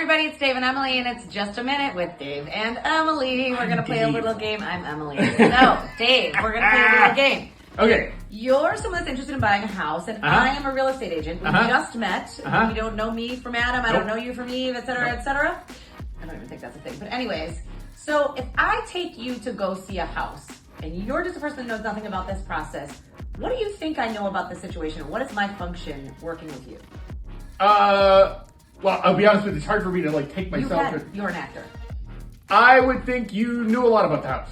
everybody, it's Dave and Emily, and it's Just a Minute with Dave and Emily. We're going to play a little game. I'm Emily. So, Dave, we're going to play a little game. Okay. You're someone that's interested in buying a house, and I am a real estate agent. We just met. You don't know me from Adam. I don't know you from Eve, et cetera, et cetera. I don't even think that's a thing. But anyways, so if I take you to go see a house, and you're just a person that knows nothing about this process, what do you think I know about the situation? What is my function working with you? Well, I'll be honest with you, it's hard for me to take myself. You're an actor. I would think you knew a lot about the house.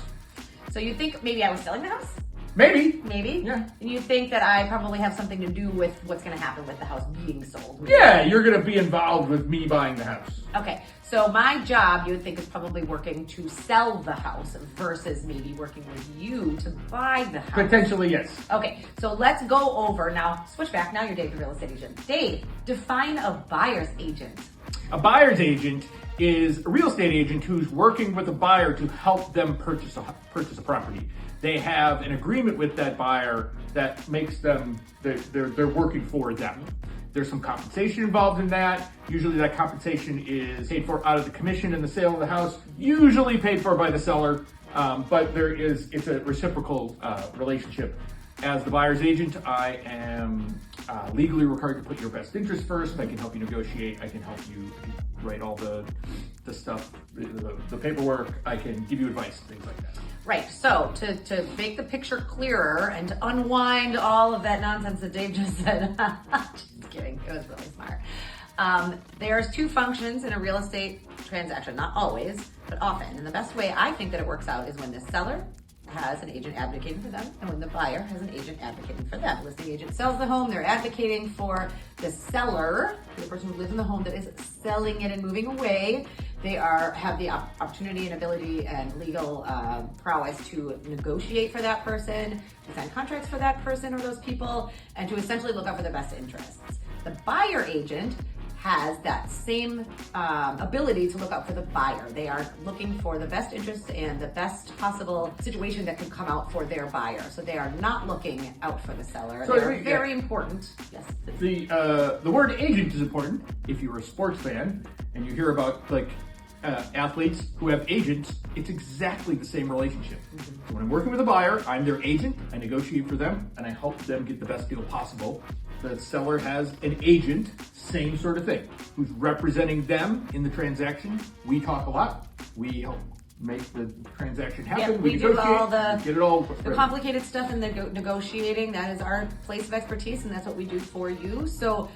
So you think maybe I was selling the house? Maybe. Maybe? Yeah. And you think that I probably have something to do with what's going to happen with the house being sold? Maybe. Yeah, you're going to be involved with me buying the house. Okay, so my job, you would think, is probably working to sell the house versus maybe working with you to buy the house. Potentially, yes. Okay, so let's go over now. Switch back. Now you're Dave, the real estate agent. Dave, define a buyer's agent. A buyer's agent is a real estate agent who's working with a buyer to help them purchase a property. They have an agreement with that buyer that makes them, they're working for them. There's some compensation involved in that. Usually that compensation is paid for out of the commission in the sale of the house, usually paid for by the seller, but it's a reciprocal relationship. As the buyer's agent, I am legally required to put your best interest first. I can help you negotiate. I can help you write all the stuff, the paperwork. I can give you advice, things like that. Right, so to make the picture clearer and to unwind all of that nonsense that Dave just said, just kidding, it was really smart. There's two functions in a real estate transaction, not always, but often. And the best way I think that it works out is when the seller has an agent advocating for them and when the buyer has an agent advocating for them. The listing agent sells the home, they're advocating for the seller, the person who lives in the home that is selling it and moving away. They have the opportunity and ability and legal prowess to negotiate for that person, to sign contracts for that person or those people, and to essentially look out for the best interests. The buyer agent has that same ability to look out for the buyer. They are looking for the best interests and the best possible situation that could come out for their buyer. So they are not looking out for the seller. So they're very important. Yes. The word agent is important. If you're a sports fan and you hear about athletes who have agents, it's exactly the same relationship. So when I'm working with a buyer, I'm their agent, I negotiate for them, and I help them get the best deal possible. The seller has an agent, same sort of thing, who's representing them in the transaction. We talk a lot. We help make the transaction happen. Yeah, we do all the complicated stuff in the negotiating. That is our place of expertise, and that's what we do for you. So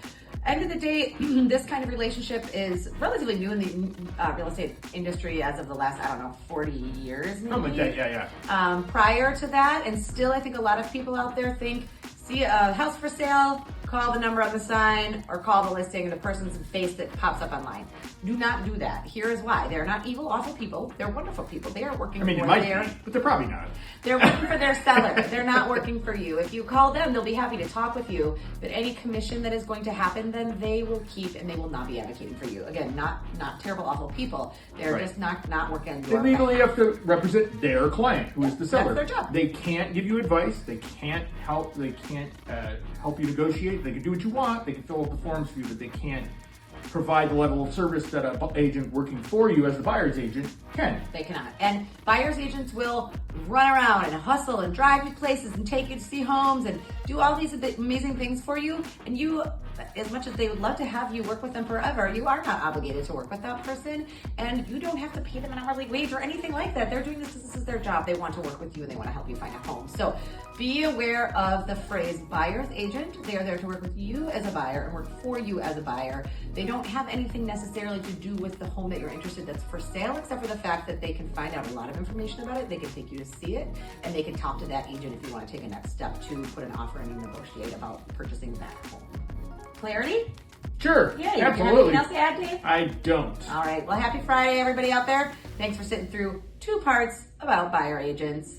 end of the day, this kind of relationship is relatively new in the real estate industry as of the last, 40 years maybe. Oh, like that, yeah. Prior to that, and still I think a lot of people out there think, see a house for sale, call the number on the sign or call the listing and the person's face that pops up online. Do not do that. Here is why. They're not evil, awful people. They're wonderful people. They are working but they're probably not. They're working for their seller. They're not working for you. If you call them, they'll be happy to talk with you. But any commission that is going to happen, then they will keep and they will not be advocating for you. Again, not terrible, awful people. They're just not working on your They legally have to represent their client, who is the seller. That's their job. They can't give you advice. They can't help. They can't help you negotiate. They can do what you want. They can fill out the forms for you, but they can't provide the level of service that an agent working for you as the buyer's agent can. They cannot. And buyer's agents will run around and hustle and drive you places and take you to see homes and do all these amazing things for you. And you, as much as they would love to have you work with them forever, you are not obligated to work with that person. And you don't have to pay them an hourly wage or anything like that. They're doing this is their job. They want to work with you and they want to help you find a home. So be aware of the phrase buyer's agent. They are there to work with you as a buyer and work for you as a buyer. They don't have anything necessarily to do with the home that you're interested that's for sale, except for the fact that they can find out a lot of information about it. They can take you to see it, and they can talk to that agent if you want to take a next step to put an offer in and negotiate about purchasing that home. Clarity? Sure, Yeah, absolutely. Anything else to add, Dave? I don't. All right, well, happy Friday, everybody out there. Thanks for sitting through 2 parts about buyer agents.